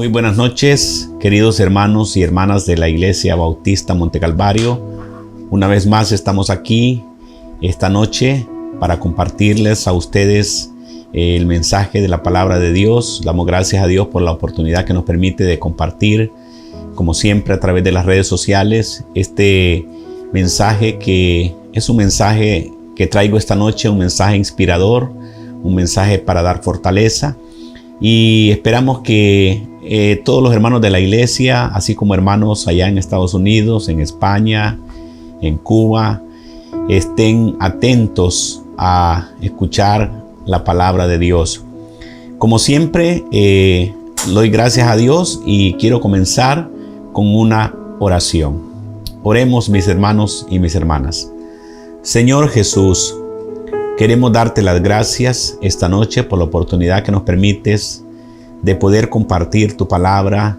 Muy buenas noches, queridos hermanos y hermanas de la Iglesia Bautista Monte Calvario. Una vez más estamos aquí esta noche para compartirles a ustedes el mensaje de la palabra de Dios. Damos gracias a Dios por la oportunidad que nos permite de compartir, como siempre, a través de las redes sociales, este mensaje que es un mensaje que traigo esta noche, un mensaje inspirador, un mensaje para dar fortaleza. Y esperamos que todos los hermanos de la iglesia, así como hermanos allá en Estados Unidos, en España, en Cuba, estén atentos a escuchar la palabra de Dios. Como siempre, doy gracias a Dios y quiero comenzar con una oración. Oremos, mis hermanos y mis hermanas. Señor Jesús, queremos darte las gracias esta noche por la oportunidad que nos permites de poder compartir tu palabra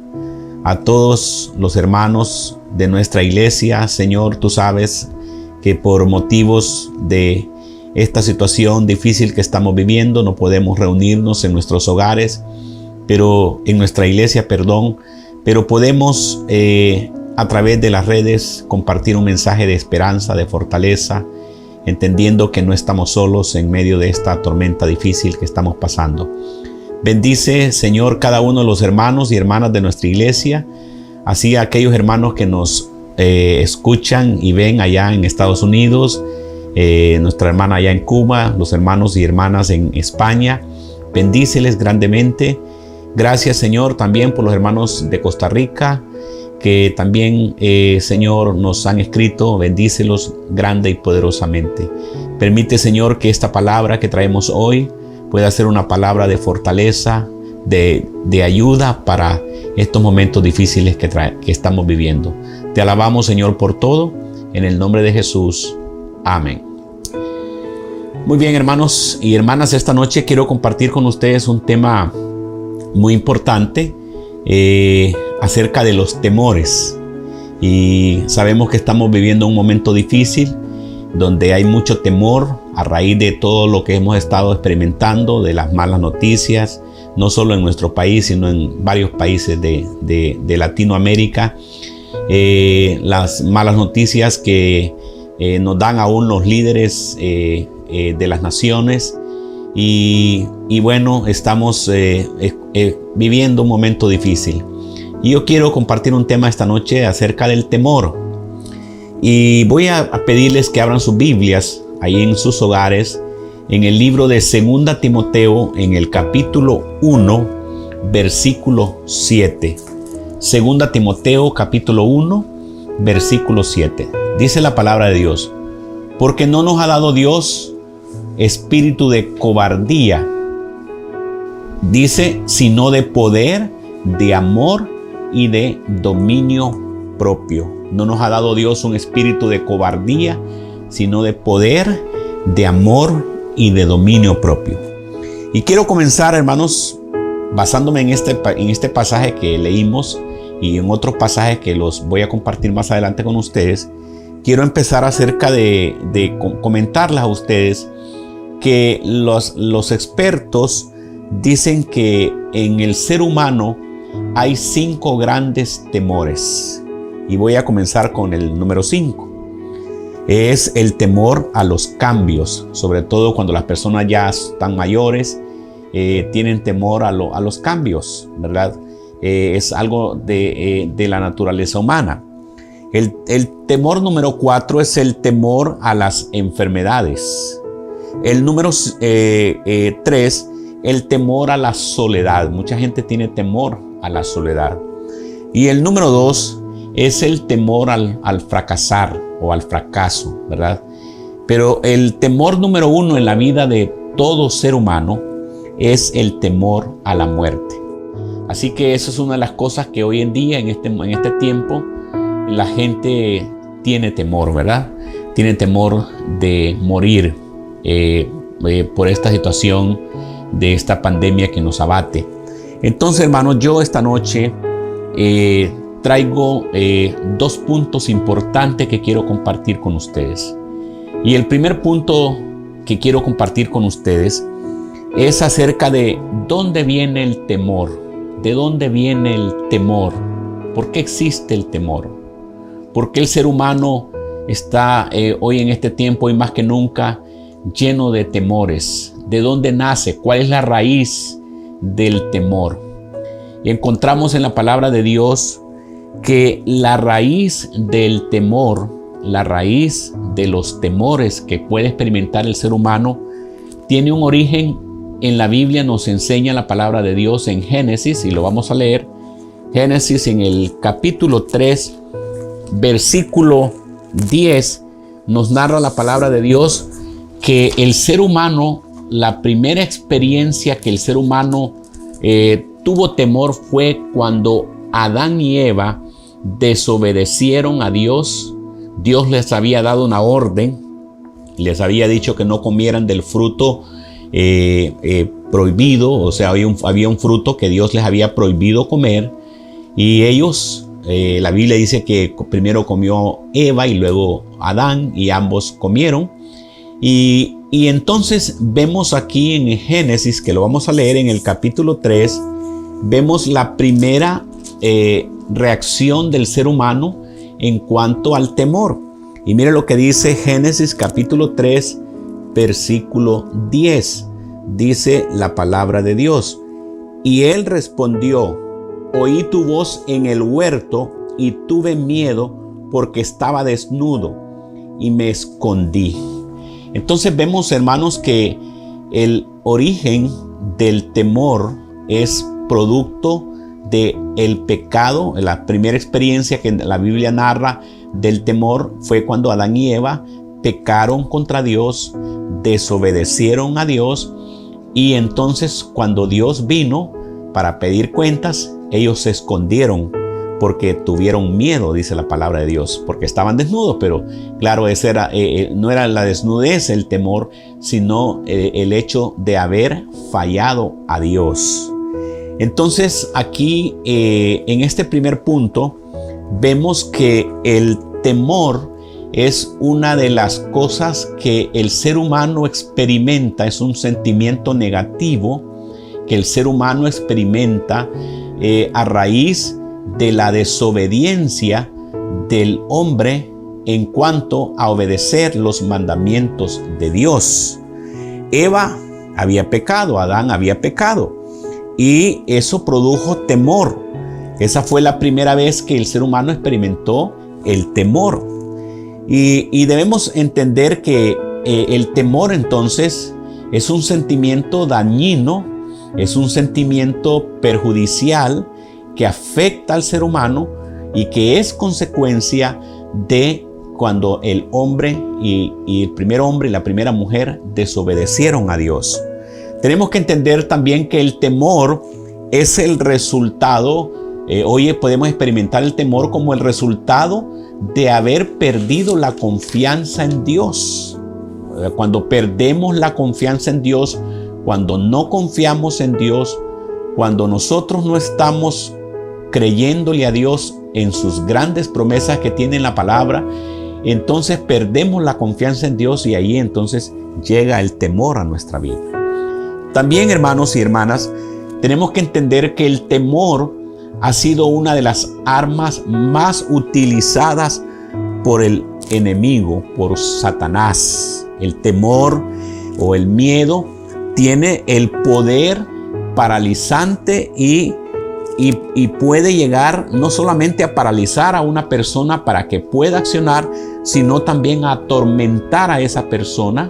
a todos los hermanos de nuestra iglesia. Señor, tú sabes que por motivos de esta situación difícil que estamos viviendo no podemos reunirnos en nuestros hogares, pero en nuestra iglesia, pero podemos a través de las redes compartir un mensaje de esperanza, de fortaleza, entendiendo que no estamos solos en medio de esta tormenta difícil que estamos pasando. Bendice, Señor, cada uno de los hermanos y hermanas de nuestra iglesia, así a aquellos hermanos que nos escuchan y ven allá en Estados Unidos, nuestra hermana allá en Cuba, los hermanos y hermanas en España. Bendíceles grandemente. Gracias, Señor, también por los hermanos de Costa Rica, que también, Señor, nos han escrito. Bendícelos grande y poderosamente. Permite, Señor, que esta palabra que traemos hoy pueda ser una palabra de fortaleza, de ayuda para estos momentos difíciles que estamos viviendo. Te alabamos, Señor, por todo. En el nombre de Jesús. Amén. Muy bien, hermanos y hermanas, esta noche quiero compartir con ustedes un tema muy importante acerca de los temores. Y sabemos que estamos viviendo un momento difícil donde hay mucho temor a raíz de todo lo que hemos estado experimentando, de las malas noticias, no solo en nuestro país, sino en varios países de Latinoamérica. Las malas noticias que nos dan aún los líderes de las naciones. Y bueno, estamos viviendo un momento difícil. Y yo quiero compartir un tema esta noche acerca del temor. Y voy a pedirles que abran sus Biblias ahí en sus hogares, en el libro de 2 Timoteo, en el capítulo 1, versículo 7. 2 Timoteo, capítulo 1, versículo 7. Dice la palabra de Dios: porque no nos ha dado Dios espíritu de cobardía, dice, sino de poder, de amor y de dominio propio. No nos ha dado Dios un espíritu de cobardía, sino de poder, de amor y de dominio propio. Y quiero comenzar, hermanos, basándome en este pasaje que leímos y en otros pasajes que los voy a compartir más adelante con ustedes. Quiero empezar acerca de comentarles a ustedes que los expertos dicen que en el ser humano hay 5 grandes temores. Y voy a comenzar con el número 5. Es el temor a los cambios, sobre todo cuando las personas ya están mayores, tienen temor a los cambios, ¿verdad? Es algo de la naturaleza humana. El temor número 4 es el temor a las enfermedades. El número 3, el temor a la soledad. Mucha gente tiene temor a la soledad. Y el número 2 es el temor al fracasar o al fracaso, ¿verdad? Pero el temor número 1 en la vida de todo ser humano es el temor a la muerte. Así que eso es una de las cosas que hoy en día, en este tiempo, la gente tiene temor, ¿verdad? Tiene temor de morir por esta situación de esta pandemia que nos abate. Entonces, hermanos, yo esta noche traigo 2 puntos importantes que quiero compartir con ustedes. Y el primer punto que quiero compartir con ustedes es acerca de dónde viene el temor. ¿de dónde viene el temor? ¿Por qué existe el temor? ¿Por qué el ser humano está hoy en este tiempo y más que nunca lleno de temores? ¿De dónde nace? ¿Cuál es la raíz del temor? Y encontramos en la palabra de Dios que la raíz del temor, la raíz de los temores que puede experimentar el ser humano, tiene un origen en la Biblia. Nos enseña la palabra de Dios en Génesis, y lo vamos a leer. Génesis, en el capítulo 3, versículo 10, nos narra la palabra de Dios que el ser humano, la primera experiencia que el ser humano tuvo temor fue cuando Adán y Eva desobedecieron a Dios. Dios les había dado una orden, les había dicho que no comieran del fruto prohibido, o sea, había un fruto que Dios les había prohibido comer, y ellos, la Biblia dice que primero comió Eva y luego Adán, y ambos comieron. Y entonces vemos aquí en Génesis, que lo vamos a leer en el capítulo 3, vemos la primera reacción del ser humano en cuanto al temor. Y mire lo que dice Génesis capítulo 3, versículo 10. Dice la palabra de Dios: y él respondió: oí tu voz en el huerto y tuve miedo porque estaba desnudo y me escondí. Entonces vemos, hermanos, que el origen del temor es producto del pecado. La primera experiencia que la Biblia narra del temor fue cuando Adán y Eva pecaron contra Dios, desobedecieron a Dios, y entonces cuando Dios vino para pedir cuentas, ellos se escondieron porque tuvieron miedo, dice la palabra de Dios, porque estaban desnudos. Pero claro, ese era, no era la desnudez el temor, sino el hecho de haber fallado a Dios. Entonces aquí en este primer punto vemos que el temor es una de las cosas que el ser humano experimenta, es un sentimiento negativo que el ser humano experimenta a raíz de la desobediencia del hombre en cuanto a obedecer los mandamientos de Dios. Eva había pecado, Adán había pecado, y eso produjo temor. Esa fue la primera vez que el ser humano experimentó el temor. Y debemos entender que el temor entonces es un sentimiento dañino, es un sentimiento perjudicial que afecta al ser humano y que es consecuencia de cuando el hombre y el primer hombre y la primera mujer desobedecieron a Dios. Tenemos que entender también que el temor es el resultado, hoy podemos experimentar el temor como el resultado de haber perdido la confianza en Dios. Cuando perdemos la confianza en Dios, cuando no confiamos en Dios, cuando nosotros no estamos creyéndole a Dios en sus grandes promesas que tiene en la palabra, entonces perdemos la confianza en Dios, y ahí entonces llega el temor a nuestra vida. También, hermanos y hermanas, tenemos que entender que el temor ha sido una de las armas más utilizadas por el enemigo, por Satanás. El temor o el miedo tiene el poder paralizante y puede llegar no solamente a paralizar a una persona para que pueda accionar, sino también a atormentar a esa persona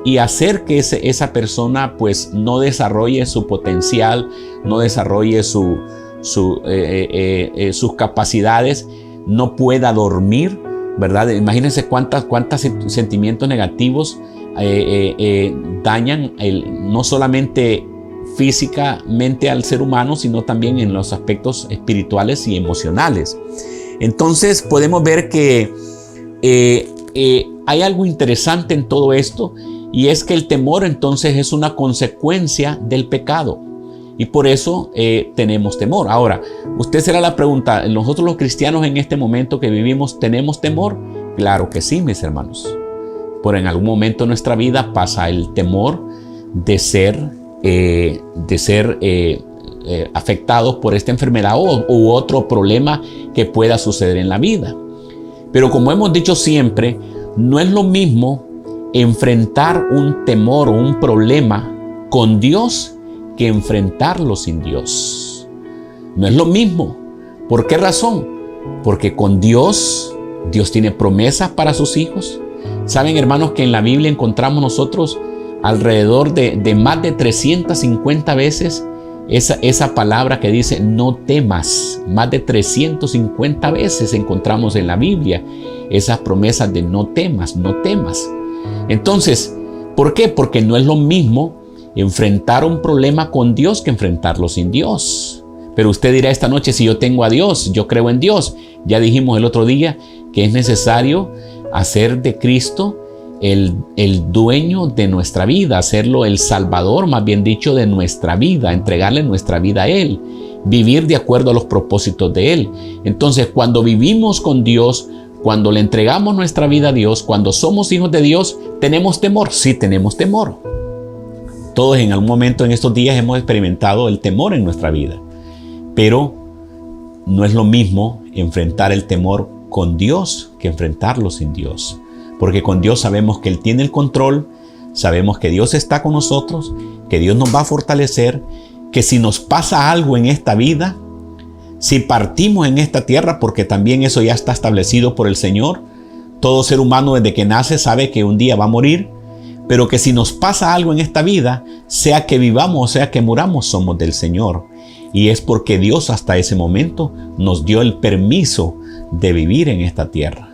y hacer que esa persona pues no desarrolle su potencial, no desarrolle sus capacidades, no pueda dormir, ¿verdad? Imagínense cuántos sentimientos negativos dañan no solamente físicamente al ser humano, sino también en los aspectos espirituales y emocionales. Entonces podemos ver que hay algo interesante en todo esto, y es que el temor entonces es una consecuencia del pecado, y por eso tenemos temor. Ahora, usted será la pregunta: ¿nosotros los cristianos en este momento que vivimos tenemos temor? Claro que sí, mis hermanos. Pero en algún momento de nuestra vida pasa el temor de ser afectados por esta enfermedad u otro problema que pueda suceder en la vida. Pero como hemos dicho siempre, no es lo mismo enfrentar un temor o un problema con Dios que enfrentarlo sin Dios. No es lo mismo. ¿Por qué razón? Porque con Dios tiene promesas para sus hijos. Saben, hermanos, que en la Biblia encontramos nosotros alrededor de más de 350 veces esa palabra que dice no temas. Más de 350 veces encontramos en la Biblia esas promesas de no temas, no temas. Entonces, ¿por qué? Porque no es lo mismo enfrentar un problema con Dios que enfrentarlo sin Dios. Pero usted dirá esta noche, si yo tengo a Dios, yo creo en Dios. Ya dijimos el otro día que es necesario hacer de Cristo el dueño de nuestra vida, hacerlo el Salvador, más bien dicho, de nuestra vida, entregarle nuestra vida a Él, vivir de acuerdo a los propósitos de Él. Entonces, cuando vivimos con Dios, cuando le entregamos nuestra vida a Dios, cuando somos hijos de Dios, ¿tenemos temor? Sí, tenemos temor. Todos en algún momento en estos días hemos experimentado el temor en nuestra vida. Pero no es lo mismo enfrentar el temor con Dios que enfrentarlo sin Dios. Porque con Dios sabemos que Él tiene el control, sabemos que Dios está con nosotros, que Dios nos va a fortalecer, que si nos pasa algo en esta vida, si partimos en esta tierra, porque también eso ya está establecido por el Señor, todo ser humano desde que nace sabe que un día va a morir, pero que si nos pasa algo en esta vida, sea que vivamos o sea que muramos, somos del Señor. Y es porque Dios hasta ese momento nos dio el permiso de vivir en esta tierra.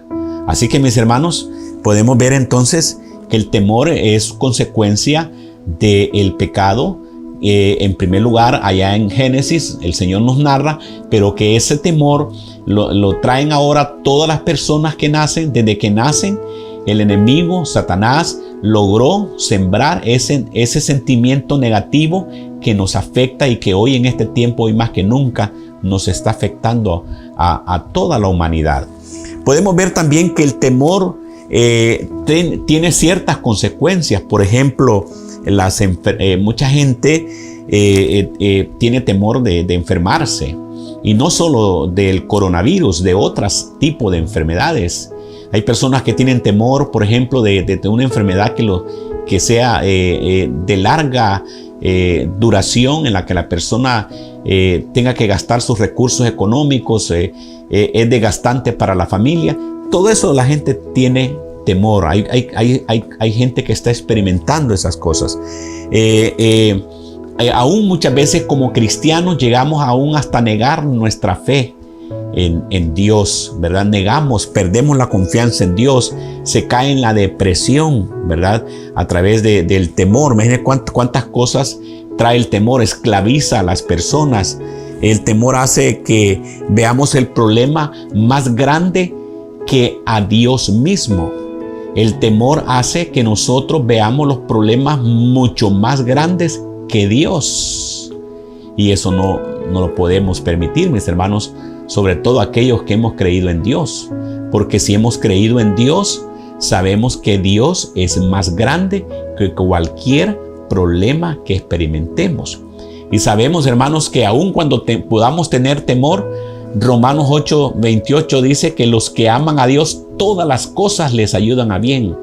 Así que, mis hermanos, podemos ver entonces que el temor es consecuencia del pecado. En primer lugar, allá en Génesis, el Señor nos narra, pero que ese temor lo traen ahora todas las personas que nacen. Desde que nacen, el enemigo, Satanás, logró sembrar ese sentimiento negativo que nos afecta y que hoy en este tiempo, hoy más que nunca, nos está afectando a toda la humanidad. Podemos ver también que el temor tiene ciertas consecuencias. Por ejemplo, mucha gente tiene temor de enfermarse, y no solo del coronavirus, de otros tipos de enfermedades. Hay personas que tienen temor, por ejemplo, de una enfermedad que sea de larga duración, en la que la persona tenga que gastar sus recursos económicos, es desgastante para la familia. Todo eso la gente tiene temor. Hay gente que está experimentando esas cosas. Aún muchas veces como cristianos llegamos aún hasta negar nuestra fe en Dios, ¿verdad? Perdemos la confianza en Dios, se cae en la depresión, ¿verdad? A través del temor. Imagínense cuántas cosas trae el temor, esclaviza a las personas. El temor hace que veamos el problema más grande que a Dios mismo. El temor hace que nosotros veamos los problemas mucho más grandes que Dios. Y eso no lo podemos permitir, mis hermanos, sobre todo aquellos que hemos creído en Dios. Porque si hemos creído en Dios, sabemos que Dios es más grande que cualquier problema que experimentemos. Y sabemos, hermanos, que aun cuando podamos tener temor, Romanos 8:28 dice que los que aman a Dios, todas las cosas les ayudan a bien.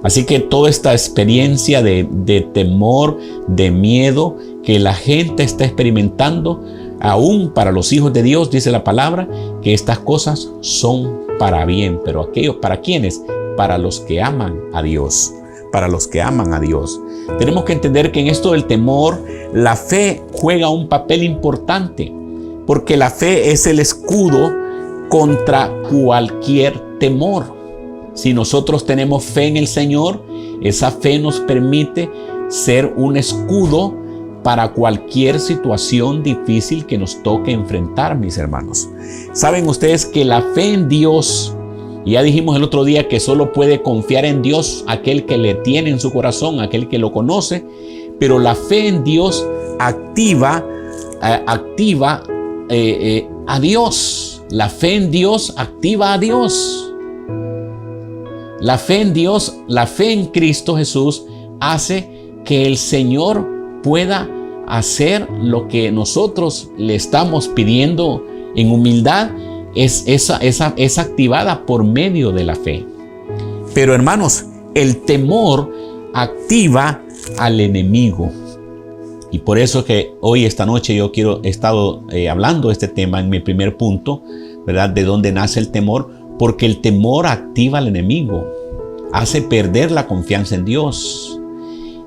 Así que toda esta experiencia de temor, de miedo que la gente está experimentando, aún para los hijos de Dios, dice la palabra, que estas cosas son para bien. Pero aquellos, ¿para quiénes? Para los que aman a Dios. Para los que aman a Dios. Tenemos que entender que en esto del temor, la fe juega un papel importante, porque la fe es el escudo contra cualquier temor. Si nosotros tenemos fe en el Señor, esa fe nos permite ser un escudo para cualquier situación difícil que nos toque enfrentar, mis hermanos. Saben ustedes que la fe en Dios, ya dijimos el otro día que solo puede confiar en Dios aquel que le tiene en su corazón, aquel que lo conoce, pero la fe en Dios activa a Dios. La fe en Dios activa a Dios. La fe en Dios, la fe en Cristo Jesús hace que el Señor pueda hacer lo que nosotros le estamos pidiendo en humildad es activada por medio de la fe. Pero hermanos, el temor activa al enemigo. Y por eso que hoy, esta noche, he estado hablando de este tema en mi primer punto, ¿verdad? De dónde nace el temor, porque el temor activa al enemigo, hace perder la confianza en Dios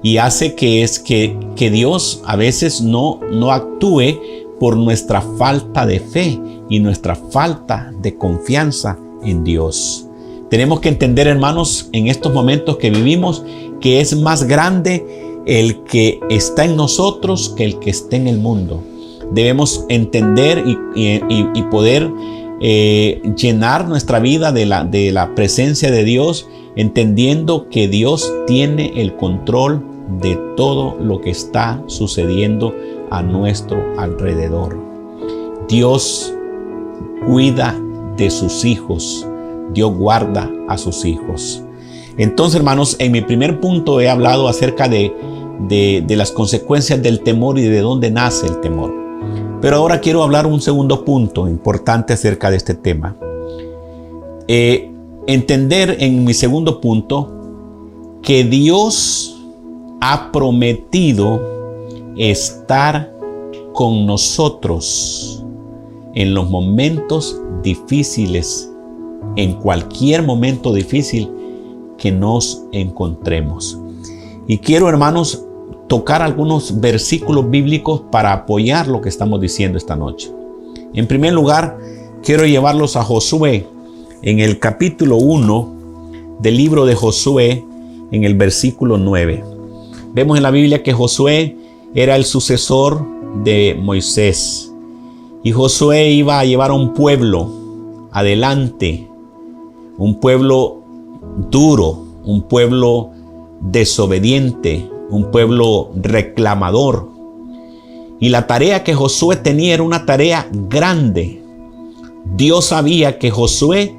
y hace que Dios a veces no actúe por nuestra falta de fe y nuestra falta de confianza en Dios. Tenemos que entender, hermanos, en estos momentos que vivimos, que es más grande el que está en nosotros que el que está en el mundo. Debemos entender y poder llenar nuestra vida de la presencia de Dios, entendiendo que Dios tiene el control de todo lo que está sucediendo a nuestro alrededor. Dios cuida de sus hijos. Dios guarda a sus hijos. Entonces, hermanos, en mi primer punto he hablado acerca de las consecuencias del temor y de dónde nace el temor. Pero ahora quiero hablar un segundo punto importante acerca de este tema. Entender en mi segundo punto que Dios ha prometido estar con nosotros en los momentos difíciles, en cualquier momento difícil que nos encontremos. Y quiero, hermanos, tocar algunos versículos bíblicos para apoyar lo que estamos diciendo esta noche. En primer lugar, quiero llevarlos a Josué, en el capítulo 1 del libro de Josué, en el versículo 9. Vemos en la Biblia que Josué era el sucesor de Moisés. Y Josué iba a llevar a un pueblo adelante, un pueblo duro, un pueblo desobediente, un pueblo reclamador. Y la tarea que Josué tenía era una tarea grande. Dios sabía que Josué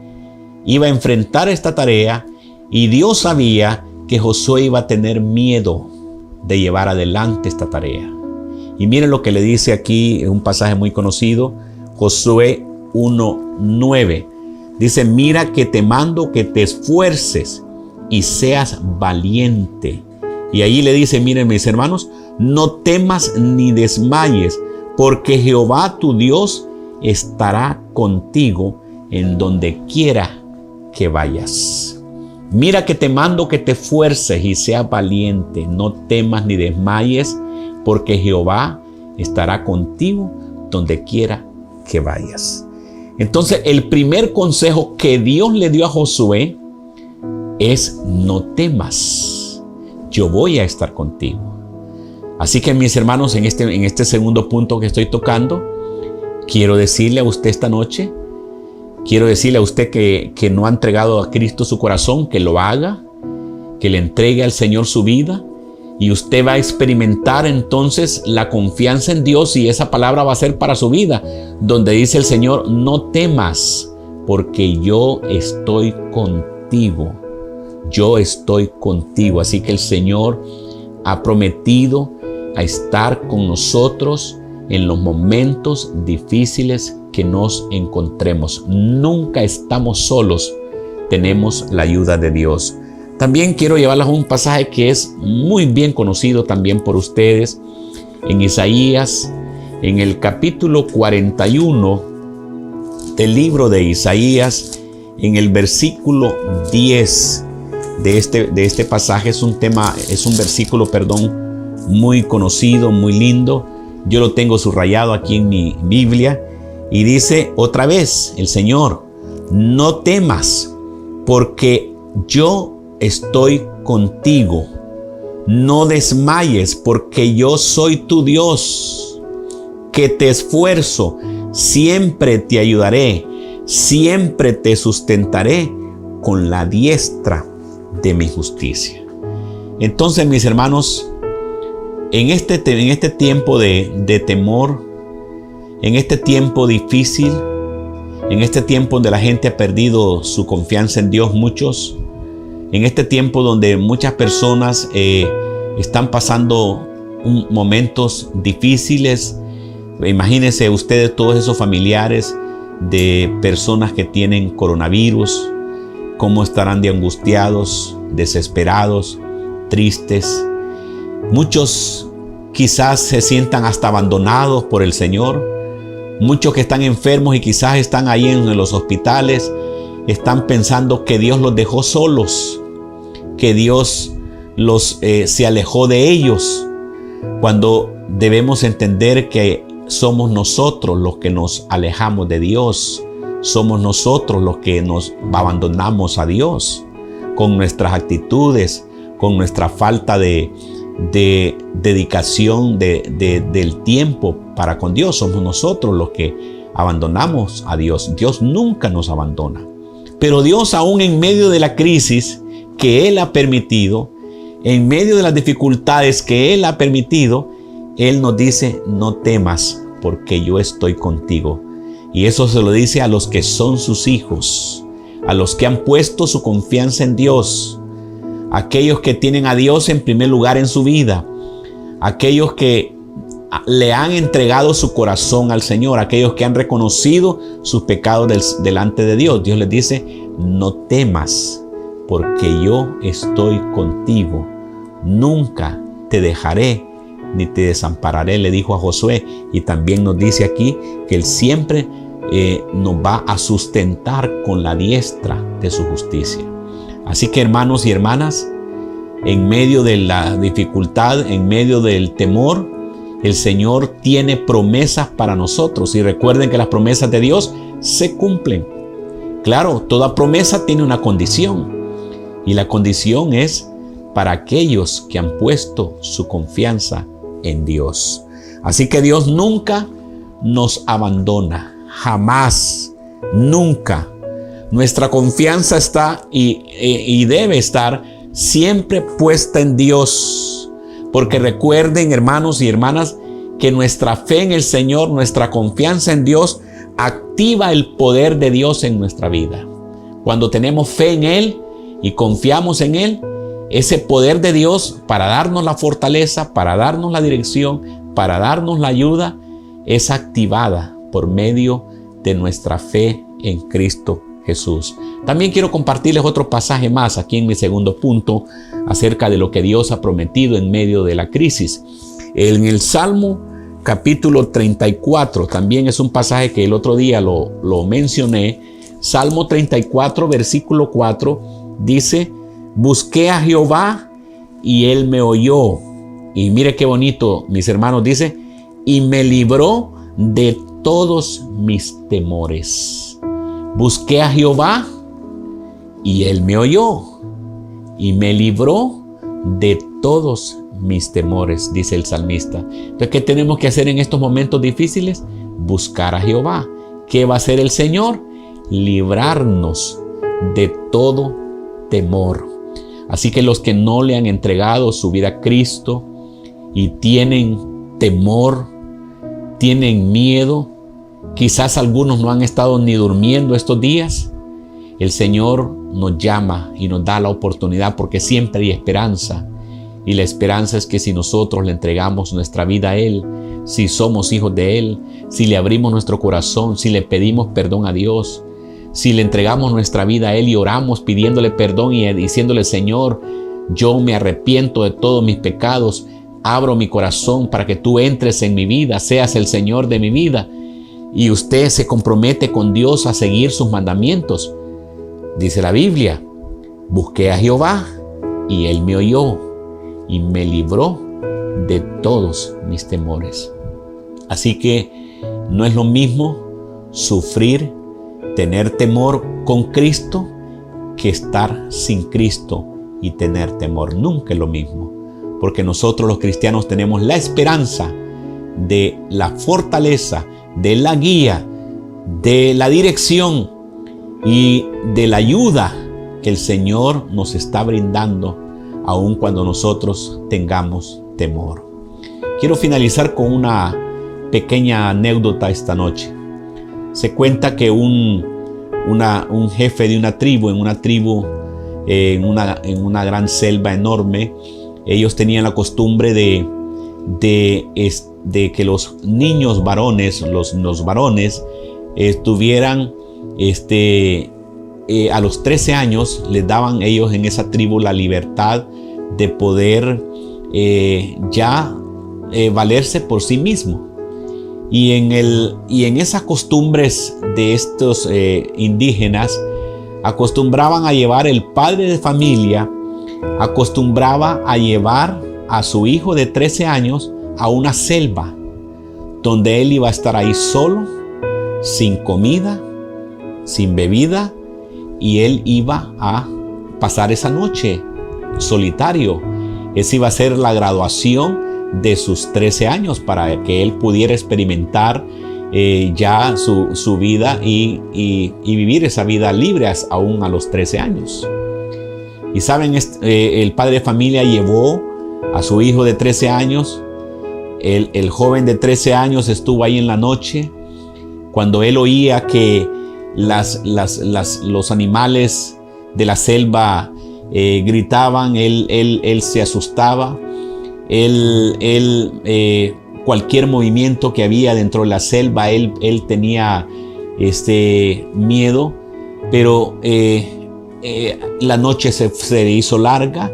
iba a enfrentar esta tarea y Dios sabía que Josué iba a tener miedo de llevar adelante esta tarea. Y miren lo que le dice aquí, un pasaje muy conocido, Josué 1:9. Dice: mira que te mando que te esfuerces y seas valiente. Y allí le dice: miren, mis hermanos, no temas ni desmayes, porque Jehová tu Dios estará contigo en donde quiera que vayas. Mira que te mando que te esfuerces y seas valiente, no temas ni desmayes, porque Jehová estará contigo donde quiera que vayas. Entonces, el primer consejo que Dios le dio a Josué es: no temas, yo voy a estar contigo. Así que, mis hermanos, en este segundo punto que estoy tocando, quiero decirle a usted esta noche, quiero decirle a usted que no ha entregado a Cristo su corazón, que lo haga, que le entregue al Señor su vida, y usted va a experimentar entonces la confianza en Dios, y esa palabra va a ser para su vida, donde dice el Señor: no temas, porque yo estoy contigo. Yo estoy contigo. Así que el Señor ha prometido a estar con nosotros en los momentos difíciles que nos encontremos. Nunca estamos solos, tenemos la ayuda de Dios. También quiero llevarles a un pasaje que es muy bien conocido también por ustedes, en Isaías, en el capítulo 41 del libro de Isaías, en el versículo 10 de este pasaje. Es un versículo, muy conocido, muy lindo. Yo lo tengo subrayado aquí en mi Biblia. Y dice otra vez el Señor: no temas, porque yo estoy contigo. No desmayes, porque yo soy tu Dios, que te esfuerzo, siempre te ayudaré, siempre te sustentaré con la diestra de mi justicia. Entonces, mis hermanos, en este tiempo de temor, en este tiempo difícil, en este tiempo donde la gente ha perdido su confianza en Dios, muchos, en este tiempo donde muchas personas están pasando momentos difíciles. Imagínense ustedes todos esos familiares de personas que tienen coronavirus, cómo estarán de angustiados, desesperados, tristes. Muchos quizás se sientan hasta abandonados por el Señor. Muchos que están enfermos y quizás están ahí en los hospitales, están pensando que Dios los dejó solos, que Dios se alejó de ellos, cuando debemos entender que somos nosotros los que nos alejamos de Dios. Somos nosotros los que nos abandonamos a Dios con nuestras actitudes, con nuestra falta de dedicación del tiempo para con Dios. Somos nosotros los que abandonamos a Dios. Dios nunca nos abandona. Pero Dios, aún en medio de la crisis que Él ha permitido, en medio de las dificultades que Él ha permitido, Él nos dice: no temas, porque yo estoy contigo. Y eso se lo dice a los que son sus hijos, a los que han puesto su confianza en Dios, aquellos que tienen a Dios en primer lugar en su vida, aquellos que le han entregado su corazón al Señor, aquellos que han reconocido sus pecados delante de Dios. Dios les dice: no temas, porque yo estoy contigo. Nunca te dejaré ni te desampararé, le dijo a Josué. Y también nos dice aquí que Él siempre nos va a sustentar con la diestra de su justicia. Así que, hermanos y hermanas, en medio de la dificultad, en medio del temor, el Señor tiene promesas para nosotros. Y recuerden que las promesas de Dios se cumplen. Claro, toda promesa tiene una condición. Y la condición es para aquellos que han puesto su confianza en Dios. Así que Dios nunca nos abandona. Jamás. Nunca. Nuestra confianza está y debe estar siempre puesta en Dios. Porque recuerden, hermanos y hermanas, que nuestra fe en el Señor, nuestra confianza en Dios, activa el poder de Dios en nuestra vida. Cuando tenemos fe en Él y confiamos en Él, ese poder de Dios para darnos la fortaleza, para darnos la dirección, para darnos la ayuda, es activada por medio de nuestra fe en Cristo Jesús. También quiero compartirles otro pasaje más aquí en mi segundo punto acerca de lo que Dios ha prometido en medio de la crisis. En el Salmo capítulo 34, también es un pasaje que el otro día lo mencioné. Salmo 34, versículo 4, dice: busqué a Jehová y Él me oyó. Y mire qué bonito, mis hermanos, dice: y me libró de todos mis temores. Busqué a Jehová y Él me oyó y me libró de todos mis temores, dice el salmista. Entonces, ¿qué tenemos que hacer en estos momentos difíciles? Buscar a Jehová. ¿Qué va a hacer el Señor? Librarnos de todo temor. Así que los que no le han entregado su vida a Cristo y tienen temor, tienen miedo, quizás algunos no han estado ni durmiendo estos días, el Señor nos llama y nos da la oportunidad, porque siempre hay esperanza. Y la esperanza es que si nosotros le entregamos nuestra vida a Él, si somos hijos de Él, si le abrimos nuestro corazón, si le pedimos perdón a Dios, si le entregamos nuestra vida a Él y oramos pidiéndole perdón y diciéndole: Señor, yo me arrepiento de todos mis pecados, abro mi corazón para que tú entres en mi vida, seas el Señor de mi vida. Y usted se compromete con Dios a seguir sus mandamientos. Dice la Biblia: busqué a Jehová y Él me oyó y me libró de todos mis temores. Así que no es lo mismo sufrir, tener temor con Cristo, que estar sin Cristo y tener temor. Nunca es lo mismo, porque nosotros los cristianos tenemos la esperanza de la fortaleza, de la guía, de la dirección y de la ayuda que el Señor nos está brindando, aun cuando nosotros tengamos temor. Quiero finalizar con una pequeña anécdota esta noche. Se cuenta que un jefe de una tribu, en una gran selva enorme, ellos tenían la costumbre de de que los niños varones, los varones, tuvieran a los 13 años, les daban ellos en esa tribu la libertad de poder valerse por sí mismo. Y en esas costumbres de estos indígenas, acostumbraban a llevar, el padre de familia acostumbraba a llevar a su hijo de 13 años a una selva donde él iba a estar ahí solo, sin comida, sin bebida, y él iba a pasar esa noche solitario. Esa iba a ser la graduación de sus 13 años para que él pudiera experimentar ya su vida y vivir esa vida libre aún a los 13 años. Y saben, el padre de familia llevó a su hijo de 13 años. El joven de 13 años estuvo ahí en la noche. Cuando él oía que los animales de la selva gritaban, él se asustaba. Cualquier movimiento que había dentro de la selva, él tenía miedo. Pero la noche se hizo larga,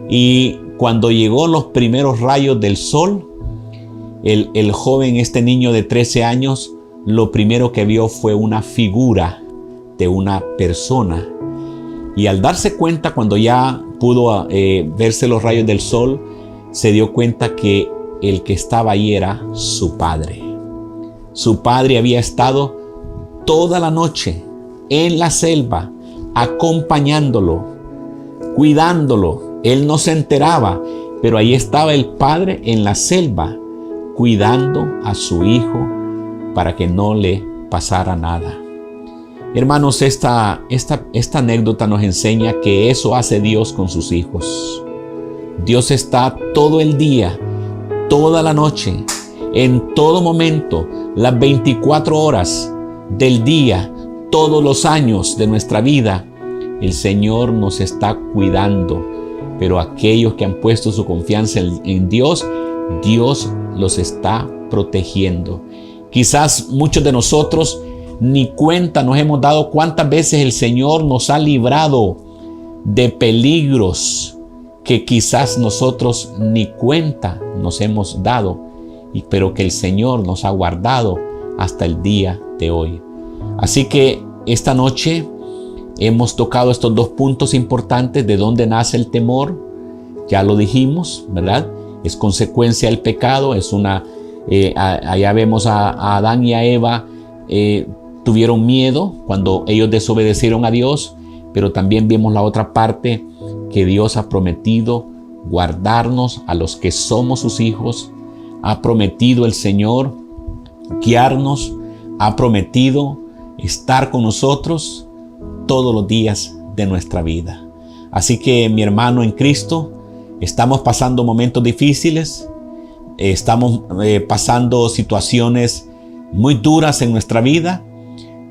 y cuando llegó los primeros rayos del sol, el joven, este niño de 13 años, lo primero que vio fue una figura de una persona. Y al darse cuenta, cuando ya pudo verse los rayos del sol, se dio cuenta que el que estaba ahí era su padre. Su padre había estado toda la noche en la selva, acompañándolo, cuidándolo. Él no se enteraba, pero ahí estaba el padre en la selva, cuidando a su hijo para que no le pasara nada. Hermanos, esta anécdota nos enseña que eso hace Dios con sus hijos. Dios está todo el día, toda la noche, en todo momento, las 24 horas del día, todos los años de nuestra vida. El Señor nos está cuidando, pero aquellos que han puesto su confianza en Dios, Dios los está protegiendo. Quizás muchos de nosotros ni cuenta nos hemos dado cuántas veces el Señor nos ha librado de peligros que quizás nosotros ni cuenta nos hemos dado, pero que el Señor nos ha guardado hasta el día de hoy. Así que esta noche hemos tocado estos dos puntos importantes: de dónde nace el temor. Ya lo dijimos, ¿verdad? Es consecuencia del pecado. Allá vemos a Adán y a Eva, tuvieron miedo cuando ellos desobedecieron a Dios, pero también vimos la otra parte, que Dios ha prometido guardarnos a los que somos sus hijos. Ha prometido el Señor guiarnos, ha prometido estar con nosotros todos los días de nuestra vida. Así que, mi hermano en Cristo, estamos pasando momentos difíciles, estamos pasando situaciones muy duras en nuestra vida.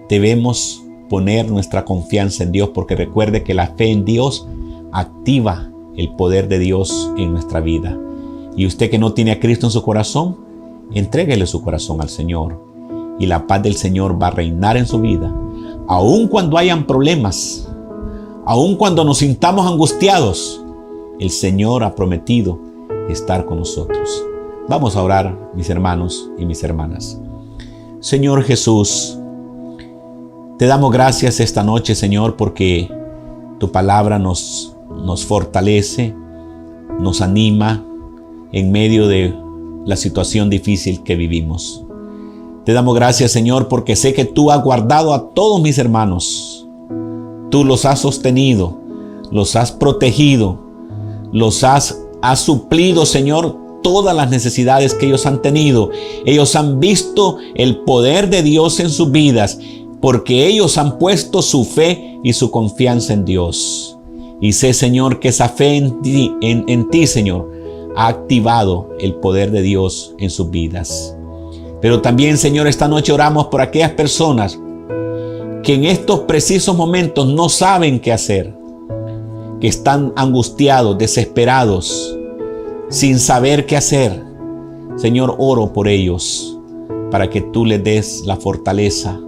Debemos poner nuestra confianza en Dios, porque recuerde que la fe en Dios activa el poder de Dios en nuestra vida. Y usted que no tiene a Cristo en su corazón, entréguele su corazón al Señor, y la paz del Señor va a reinar en su vida. Aun cuando hayan problemas, aun cuando nos sintamos angustiados, el Señor ha prometido estar con nosotros. Vamos a orar, mis hermanos y mis hermanas. Señor Jesús, te damos gracias esta noche, Señor, porque tu palabra nos fortalece, nos anima en medio de la situación difícil que vivimos. Te damos gracias, Señor, porque sé que tú has guardado a todos mis hermanos. Tú los has sostenido, los has protegido, los has suplido, Señor, todas las necesidades que ellos han tenido. Ellos han visto el poder de Dios en sus vidas, porque ellos han puesto su fe y su confianza en Dios. Y sé, Señor, que esa fe en ti, Señor, ha activado el poder de Dios en sus vidas. Pero también, Señor, esta noche oramos por aquellas personas que en estos precisos momentos no saben qué hacer, que están angustiados, desesperados, sin saber qué hacer. Señor, oro por ellos, para que tú les des la fortaleza,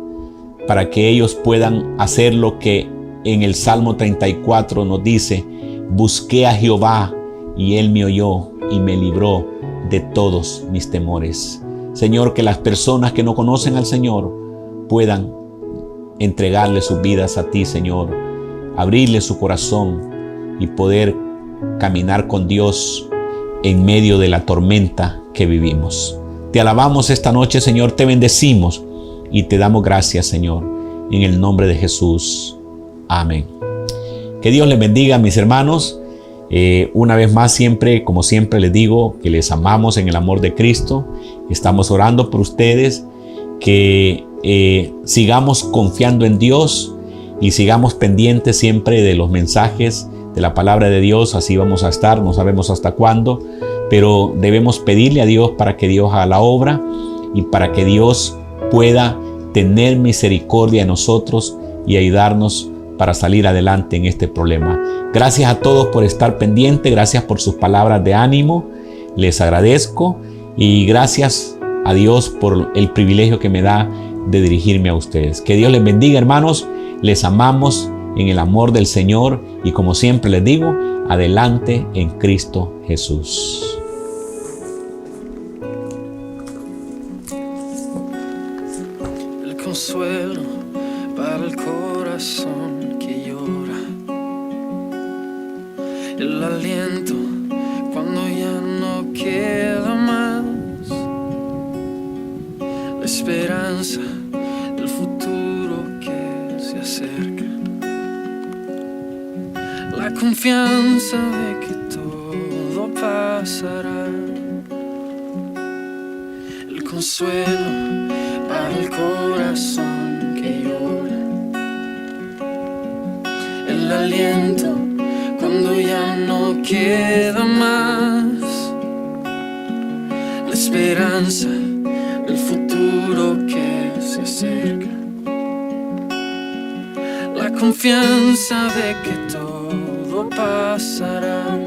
para que ellos puedan hacer lo que en el Salmo 34 nos dice: busqué a Jehová y Él me oyó y me libró de todos mis temores. Señor, que las personas que no conocen al Señor puedan entregarle sus vidas a ti, Señor, abrirle su corazón y poder caminar con Dios en medio de la tormenta que vivimos. Te alabamos esta noche, Señor, te bendecimos y te damos gracias, Señor, en el nombre de Jesús. Amén. Que Dios les bendiga, mis hermanos. Una vez más, como siempre les digo, que les amamos en el amor de Cristo. Estamos orando por ustedes, que sigamos confiando en Dios y sigamos pendientes siempre de los mensajes de la palabra de Dios. Así vamos a estar, no sabemos hasta cuándo, pero debemos pedirle a Dios para que Dios haga la obra y para que Dios pueda tener misericordia de nosotros y ayudarnos para salir adelante en este problema. Gracias a todos por estar pendientes, gracias por sus palabras de ánimo, les agradezco, y gracias a Dios por el privilegio que me da de dirigirme a ustedes. Que Dios les bendiga, hermanos, les amamos en el amor del Señor y, como siempre les digo, adelante en Cristo Jesús. El consuelo para el corazón que llora, el aliento cuando ya no queda más, la esperanza del futuro que se acerca, la confianza de que todo pasará, el consuelo para el corazón que llora, el aliento cuando ya no queda más, la esperanza del futuro que se acerca, la confianza de que todo pasará.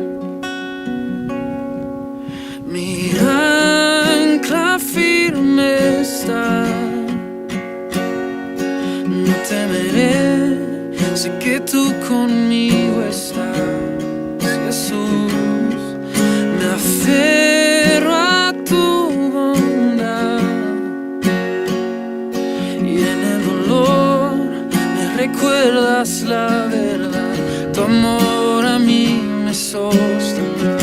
Mi ancla firme está, no temeré, sé que tú conmigo estás, Jesús. Me aferro a tu bondad y en el dolor me recuerdas la verdad, tu amor a mí me sostendrá.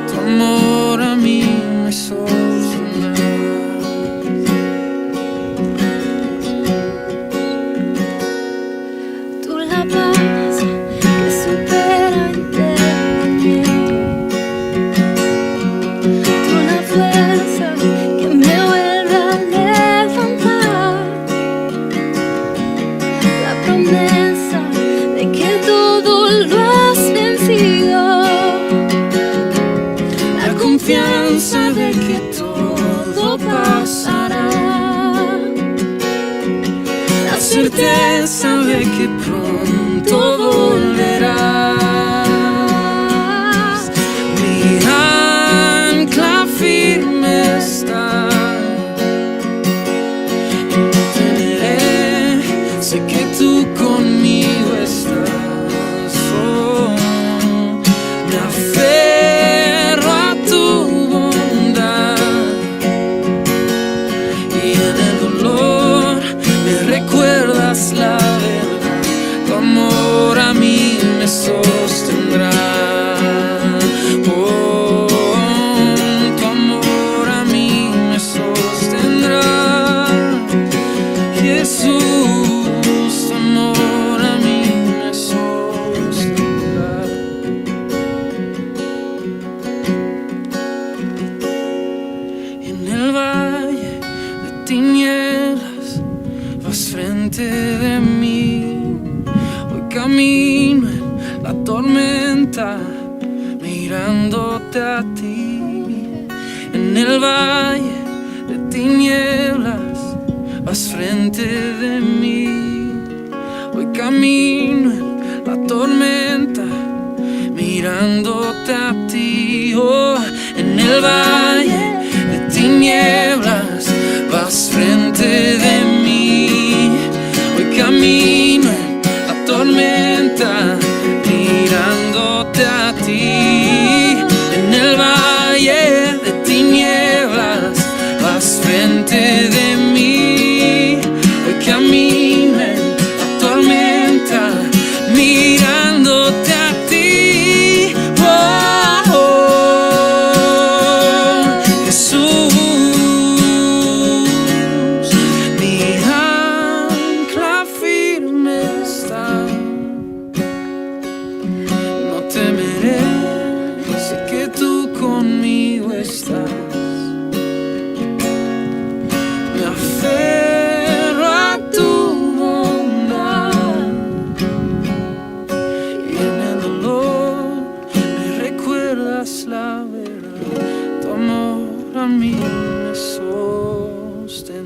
Tu amor a mí me sostendrá. Tú la paz que supera entendimiento, tú la fuerza que me vuelve a levantar, la promesa de que todo lo has vencido, La confianza de que todo pasará, la certeza de que pronto volverás. Mi ancla firme está, y no temeré, sé que tú conmigo estás. Oh, me aferro a tu bondad y en el dolor me recuerdas la verdad, tu amor a mí me sostendrá. Oh, tu amor a mí me sostendrá. Jesús, tu amor a mí me sostendrá. En el valle de tinieblas vas frente de mí, hoy camino en la tormenta mirándote a ti. En el valle de tinieblas vas frente de mí, hoy camino en la tormenta mirándote a ti. el valle de tinieblas vas frente de mí. Hoy camino en la tormenta mirándote a ti. En el valle de tinieblas vas frente de mí. Hoy camino en la tormenta mirándote a ti. Oh, oh, Jesús, mi ancla firme está. No temeré, sé que tú conmigo estás. Me aferro a tu bondad y en el dolor me recuerdas la verdad. Tu amor a mí me sostendrá.